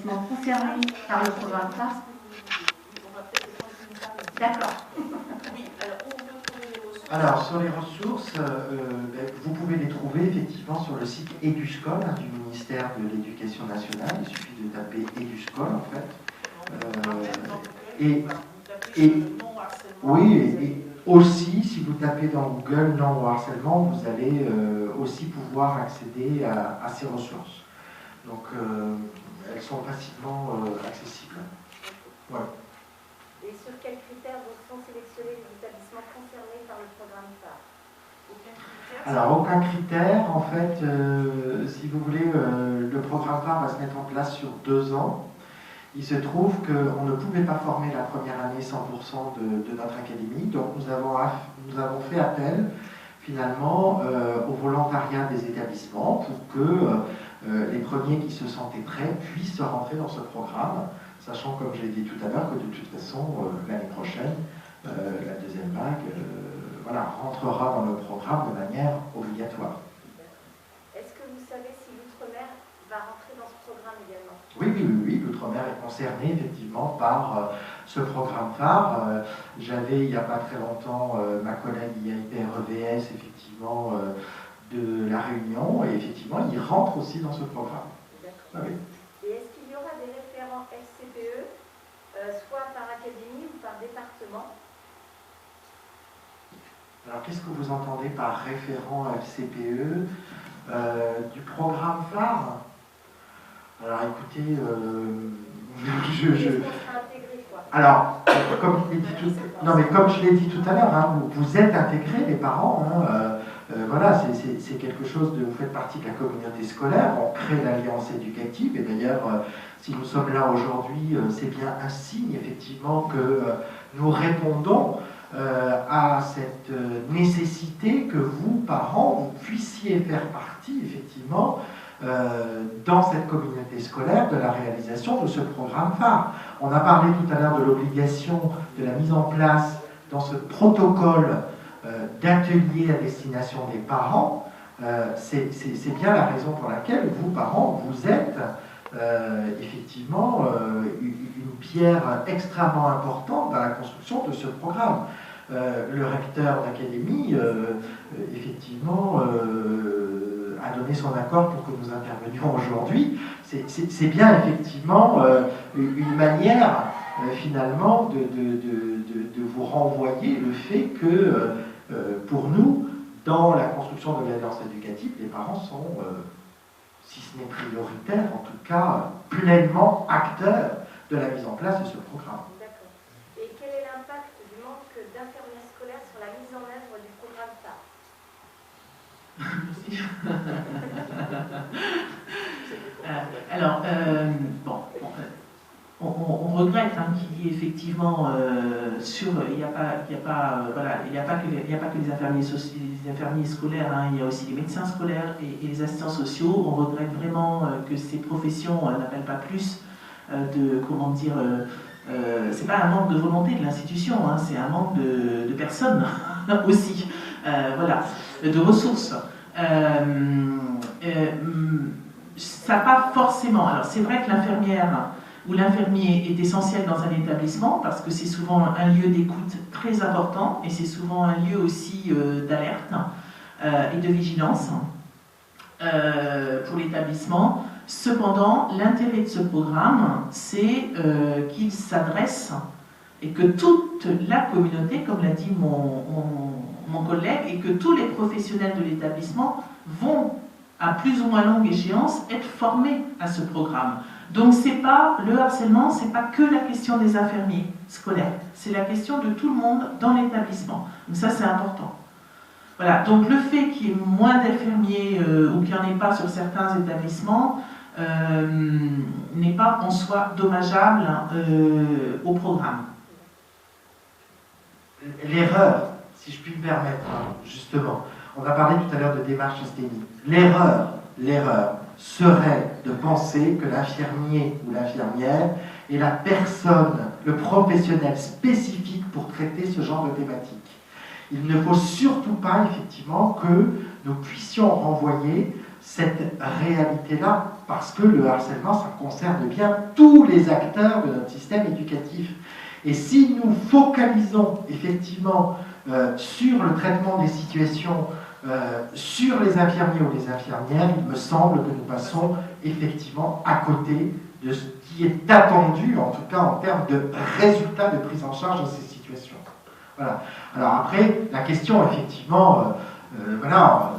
établissements concernés par le programme phare? D'accord. Alors, sur les ressources, vous pouvez les trouver effectivement sur le site EduScol du ministère de l'Éducation nationale. Il suffit de taper EduScol en fait. Et aussi, si vous tapez dans Google non au harcèlement, vous allez aussi pouvoir accéder à ces ressources. Donc, elles sont facilement accessibles. Ouais. Et sur quels critères sont sélectionnés les établissements concernés par le programme phare? Alors, aucun critère. En fait, si vous voulez, le programme phare va se mettre en place sur 2 ans. Il se trouve qu'on ne pouvait pas former la première année 100% de notre académie, donc nous avons fait appel finalement au volontariat des établissements pour que les premiers qui se sentaient prêts puissent rentrer dans ce programme, sachant, comme je l'ai dit tout à l'heure, que de toute façon, l'année prochaine, la deuxième vague rentrera dans le programme de manière obligatoire. Est-ce que vous savez si l'outre-mer va rentrer dans ce programme également? Oui, l'outre-mer est concerné effectivement par ce programme phare. J'avais il n'y a pas très longtemps ma collègue IAIP-REVS effectivement de La Réunion, et effectivement il rentre aussi dans ce programme. D'accord. Ah oui. Et est-ce qu'il y aura des référents FCPE, soit par académie ou par département? Alors qu'est-ce que vous entendez par référent FCPE du programme phare? Alors écoutez, alors, comme je l'ai dit tout à l'heure, hein, vous êtes intégrés, les parents, hein, voilà, c'est quelque chose vous faites partie de la communauté scolaire, on crée l'alliance éducative, et d'ailleurs, si nous sommes là aujourd'hui, c'est bien un signe, effectivement, que nous répondons à cette nécessité que vous, parents, vous puissiez faire partie, effectivement, dans cette communauté scolaire de la réalisation de ce programme phare. On a parlé tout à l'heure de l'obligation de la mise en place dans ce protocole d'ateliers à destination des parents. C'est bien la raison pour laquelle vous, parents, vous êtes effectivement une pierre extrêmement importante dans la construction de ce programme. Le recteur d'académie, effectivement, a donné son accord pour que nous intervenions aujourd'hui. C'est bien effectivement une manière finalement de vous renvoyer le fait que pour nous, dans la construction de l'alliance éducative, les parents sont, si ce n'est prioritaires, en tout cas pleinement acteurs de la mise en place de ce programme. D'accord. Et quel est l'impact du manque d'infirmiers scolaires sur la mise en œuvre du programme phare? Alors, on regrette qu'il y ait effectivement il n'y a pas que les infirmiers scolaires, hein, il y a aussi les médecins scolaires et les assistants sociaux. On regrette vraiment que ces professions n'appellent pas plus c'est pas un manque de volonté de l'institution, hein, c'est un manque de personnes aussi, de ressources. Ça n'a pas forcément. Alors c'est vrai que l'infirmière ou l'infirmier est essentiel dans un établissement parce que c'est souvent un lieu d'écoute très important et c'est souvent un lieu aussi d'alerte et de vigilance pour l'établissement. Cependant, l'intérêt de ce programme, c'est qu'il s'adresse et que toute la communauté, comme l'a dit mon collègue, et que tous les professionnels de l'établissement vont, à plus ou moins longue échéance, être formés à ce programme. Donc le harcèlement, c'est pas que la question des infirmiers scolaires, c'est la question de tout le monde dans l'établissement. Donc ça, c'est important. Voilà, donc le fait qu'il y ait moins d'infirmiers ou qu'il n'y en ait pas sur certains établissements n'est pas en soi dommageable au programme. L'erreur, si je puis me permettre, justement, on a parlé tout à l'heure de démarche systémique. L'erreur serait de penser que l'infirmier ou l'infirmière est la personne, le professionnel spécifique pour traiter ce genre de thématique. Il ne faut surtout pas, effectivement, que nous puissions renvoyer cette réalité-là, parce que le harcèlement, ça concerne bien tous les acteurs de notre système éducatif. Et si nous focalisons effectivement sur le traitement des situations, sur les infirmiers ou les infirmières, il me semble que nous passons effectivement à côté de ce qui est attendu, en tout cas en termes de résultats de prise en charge de ces situations. Voilà. Alors après, la question effectivement, voilà,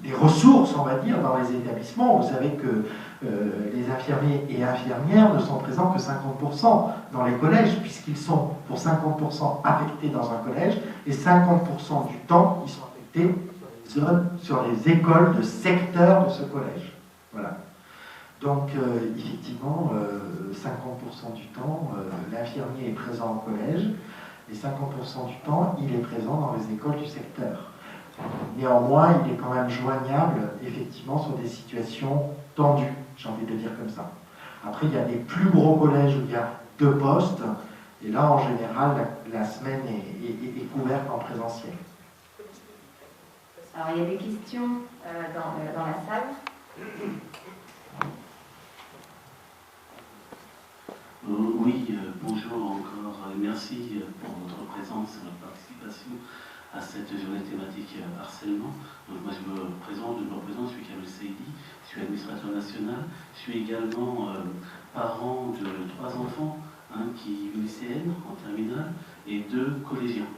des ressources, on va dire, dans les établissements. Vous savez que les infirmiers et infirmières ne sont présents que 50% dans les collèges, puisqu'ils sont pour 50% affectés dans un collège, et 50% du temps, ils sont affectés sur les écoles de secteur de ce collège. Voilà. Donc, effectivement, 50% du temps, l'infirmier est présent au collège, et 50% du temps, il est présent dans les écoles du secteur. Néanmoins, il est quand même joignable, effectivement, sur des situations tendues, j'ai envie de le dire comme ça. Après, il y a des plus gros collèges où il y a 2 postes, et là, en général, la semaine est couverte en présentiel. Alors, il y a des questions dans la salle. Oui, bonjour encore. Merci pour votre présence et votre participation à cette journée thématique harcèlement. Donc moi je me représente, je suis Kamel Seidi, je suis administrateur national, je suis également parent de 3 enfants, qui lycéennes en terminale et 2 collégiens,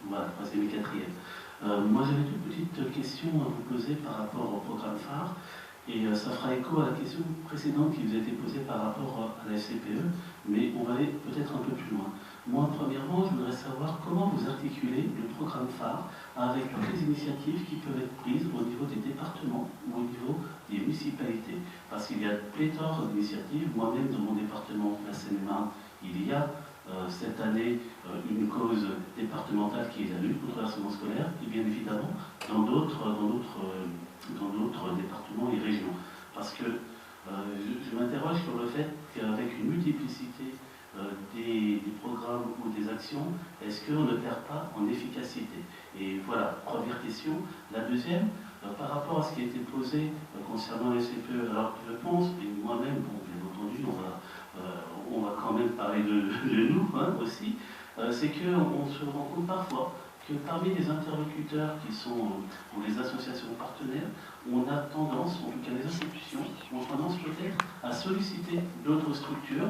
voilà, 3e et 4e. Moi j'avais une petite question à vous poser par rapport au programme phare, et ça fera écho à la question précédente qui vous a été posée par rapport à la FCPE, mais on va aller peut-être un peu plus loin. Moi, premièrement, je voudrais savoir comment vous articulez le programme phare avec toutes les initiatives qui peuvent être prises au niveau des départements ou au niveau des municipalités. Parce qu'il y a pléthore d'initiatives. Moi-même, dans mon département, la Seine-et-Marne, il y a cette année une cause départementale qui est la lutte contre le harcèlement scolaire, et bien évidemment dans d'autres départements et régions. Parce que je m'interroge sur le fait qu'avec une multiplicité des programmes ou des actions, est-ce qu'on ne perd pas en efficacité? Et voilà, première question. La deuxième, par rapport à ce qui a été posé concernant les CPE, alors je pense, et moi-même, bon, bien entendu, on va quand même parler de nous aussi, c'est qu'on se rend compte parfois que parmi les interlocuteurs qui sont ou les associations partenaires, on a tendance, en tout cas les institutions, ont tendance peut-être à solliciter d'autres structures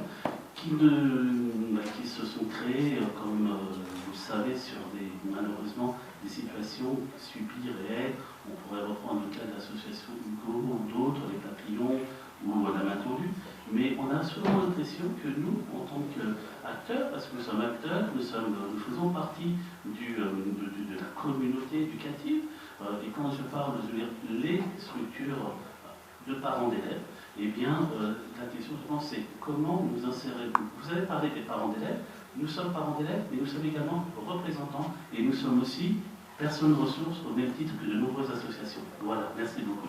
qui se sont créées, comme vous le savez, sur malheureusement des situations subies réelles. On pourrait reprendre le cas de l'association Hugo ou d'autres, les Papillons ou la main tendue. Mais on a souvent l'impression que nous, en tant qu'acteurs, parce que nous sommes acteurs, nous faisons partie de la communauté éducative, et quand je parle de les structures de parents d'élèves, eh bien, la question, je pense, c'est comment nous insérer. Vous avez parlé des parents d'élèves, nous sommes parents d'élèves, mais nous sommes également représentants, et nous sommes aussi personnes ressources au même titre que de nombreuses associations. Voilà, merci beaucoup.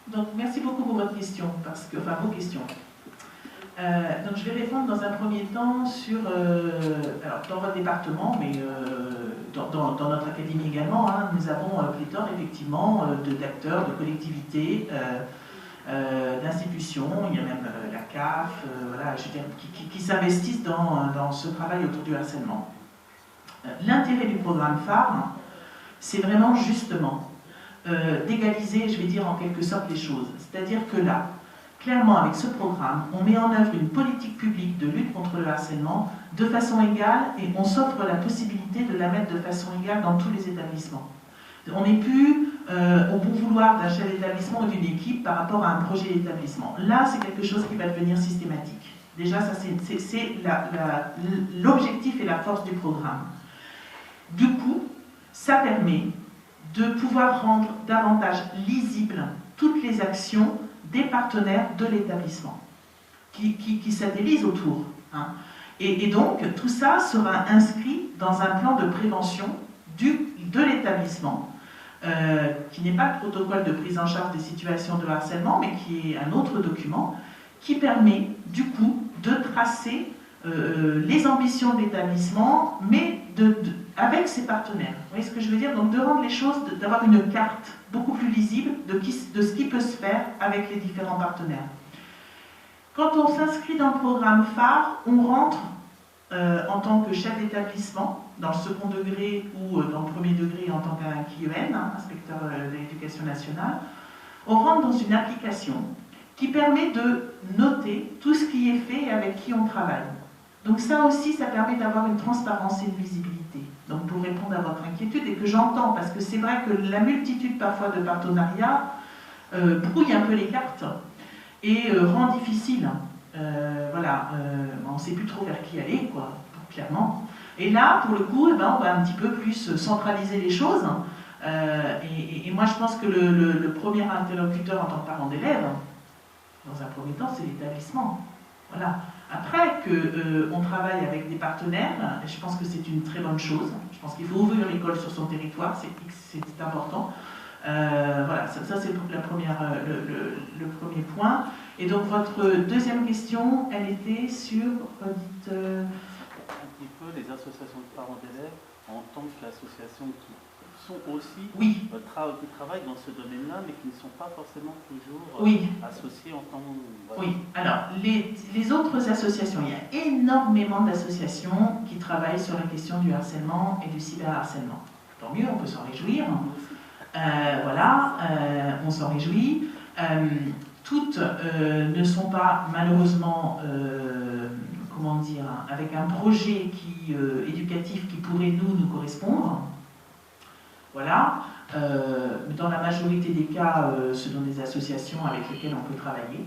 Donc, merci beaucoup pour votre question, vos questions. Donc, je vais répondre dans un premier temps sur, alors, dans votre département, mais dans notre académie également, nous avons pléthore effectivement d'acteurs, de collectivités, d'institutions, il y a même la CAF, voilà, qui s'investissent dans ce travail autour du harcèlement. L'intérêt du programme phare, c'est vraiment justement d'égaliser, je vais dire en quelque sorte, les choses. C'est-à-dire que là, clairement, avec ce programme, on met en œuvre une politique publique de lutte contre le harcèlement de façon égale et on s'offre la possibilité de la mettre de façon égale dans tous les établissements. On n'est plus au bon vouloir d'un chef d'établissement ou d'une équipe par rapport à un projet d'établissement. Là, c'est quelque chose qui va devenir systématique. Déjà, ça c'est l'objectif et la force du programme. Du coup, ça permet de pouvoir rendre davantage lisibles toutes les actions des partenaires de l'établissement qui satellisent autour. Et donc, tout ça sera inscrit dans un plan de prévention de l'établissement, qui n'est pas le protocole de prise en charge des situations de harcèlement, mais qui est un autre document qui permet, du coup, de tracer les ambitions de l'établissement, mais avec ses partenaires. Vous voyez ce que je veux dire? Donc de rendre les choses, d'avoir une carte beaucoup plus lisible de ce qui peut se faire avec les différents partenaires. Quand on s'inscrit dans le programme phare, on rentre en tant que chef d'établissement, dans le second degré ou dans le premier degré en tant qu'IEN, inspecteur de l'éducation nationale, on rentre dans une application qui permet de noter tout ce qui est fait et avec qui on travaille. Donc ça aussi, ça permet d'avoir une transparence et une visibilité. Donc pour répondre à votre inquiétude, et que j'entends, parce que c'est vrai que la multitude parfois de partenariats brouille un peu les cartes et rend difficile. Voilà, on ne sait plus trop vers qui aller, quoi, clairement. Et là, pour le coup, on va un petit peu plus centraliser les choses. Et moi, je pense que le premier interlocuteur en tant que parent d'élève, dans un premier temps, c'est l'établissement. Voilà. Après qu'on travaille avec des partenaires, je pense que c'est une très bonne chose. Je pense qu'il faut ouvrir l'école sur son territoire, c'est important. Voilà, ça c'est le premier point. Et donc votre deuxième question, elle était sur... Un petit peu les associations de parents d'élèves en tant qu'associations qui sont aussi oui. qui travaillent dans ce domaine-là, mais qui ne sont pas forcément toujours oui. associées en tant que... Voilà. Oui, alors les autres associations, il y a énormément d'associations qui travaillent sur la question du harcèlement et du cyberharcèlement. Tant mieux, on peut s'en réjouir. Voilà, on s'en réjouit. Toutes ne sont pas malheureusement, comment dire, avec un projet éducatif qui pourrait nous correspondre. Voilà. Dans la majorité des cas, ce sont des associations avec lesquelles on peut travailler.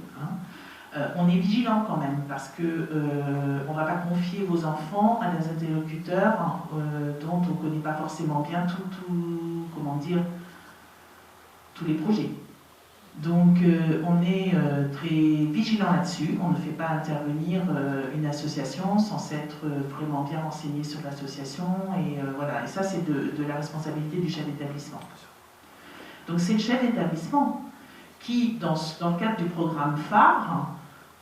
On est vigilant quand même, parce qu'on ne va pas confier vos enfants à des interlocuteurs dont on ne connaît pas forcément bien comment dire, tous les projets. Donc on est très vigilant là-dessus, on ne fait pas intervenir une association sans s'être vraiment bien renseigné sur l'association, et voilà, et ça c'est de la responsabilité du chef d'établissement. Donc c'est le chef d'établissement qui, dans le cadre du programme phare,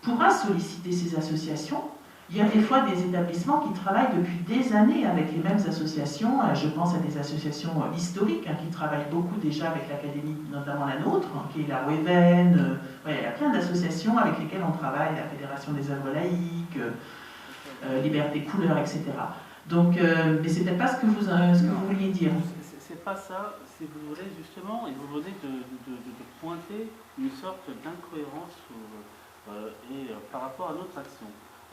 pourra solliciter ces associations. Il y a des fois des établissements qui travaillent depuis des années avec les mêmes associations. Je pense à des associations historiques qui travaillent beaucoup déjà avec l'académie, notamment la nôtre, qui est la WEVEN. Ouais, il y a plein d'associations avec lesquelles on travaille, la Fédération des œuvres laïques, Liberté Couleur, etc. Donc, mais c'est peut-être pas ce que vous vouliez dire. C'est pas ça, si vous voulez justement, et vous venez de pointer une sorte d'incohérence par rapport à notre action.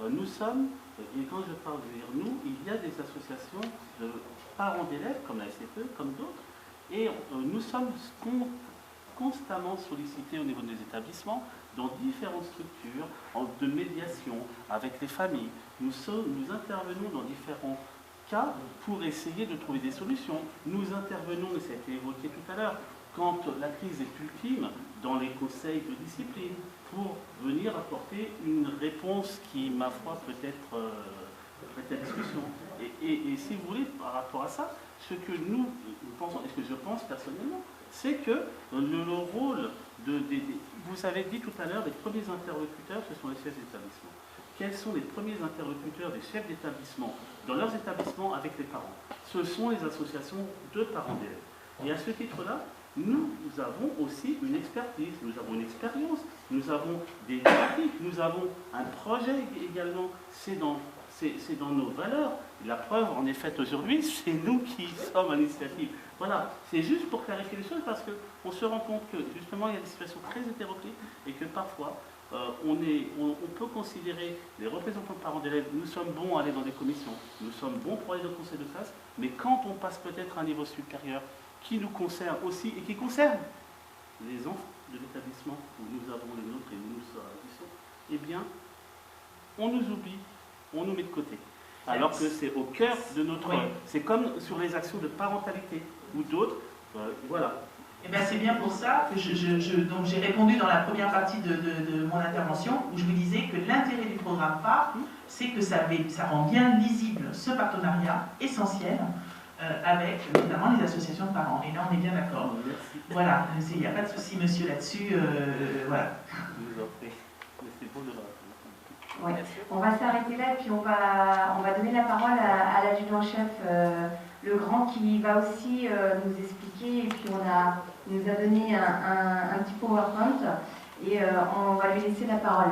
Nous sommes, et quand je parle de dire nous, il y a des associations de parents d'élèves, comme la SCPE, comme d'autres, et nous sommes constamment sollicités au niveau des établissements, dans différentes structures de médiation avec les familles. Nous intervenons dans différents cas pour essayer de trouver des solutions. Nous intervenons, et ça a été évoqué tout à l'heure, quand la crise est ultime, dans les conseils de discipline, pour venir apporter une réponse qui, ma foi, peut être discussion. Et si vous voulez, par rapport à ça, ce que nous pensons, et ce que je pense personnellement, c'est que le rôle vous avez dit tout à l'heure, les premiers interlocuteurs, ce sont les chefs d'établissement. Quels sont les premiers interlocuteurs des chefs d'établissement dans leurs établissements avec les parents? Ce sont les associations de parents d'élèves. Et à ce titre-là, nous avons aussi une expertise, nous avons une expérience, nous avons des pratiques, nous avons un projet également. C'est dans nos valeurs. La preuve en est faite aujourd'hui, c'est nous qui sommes à l'initiative. Voilà, c'est juste pour clarifier les choses, parce qu'on se rend compte que justement il y a des situations très hétéroclites et que parfois on peut considérer les représentants de parents d'élèves, nous sommes bons à aller dans des commissions, nous sommes bons pour aller dans le conseil de classe, mais quand on passe peut-être à un niveau supérieur qui nous concerne aussi et qui concerne les enfants de l'établissement où nous avons les nôtres et où nous agissons, eh bien, on nous oublie, on nous met de côté. Alors que c'est au cœur de notre... Oui. C'est comme sur les actions de parentalité ou d'autres, voilà. Eh bien, c'est bien pour ça que donc j'ai répondu dans la première partie de mon intervention, où je vous disais que l'intérêt du programme phare, c'est que ça rend bien lisible ce partenariat essentiel avec notamment les associations de parents. Et là, on est bien d'accord. Voilà, il n'y a pas de souci, monsieur, là-dessus. Voilà. Je vous en prie. C'est beau de Oui. On va s'arrêter là et puis on va donner la parole à l'adjudant-chef Legrand qui va aussi nous expliquer et puis il nous a donné un petit PowerPoint et on va lui laisser la parole.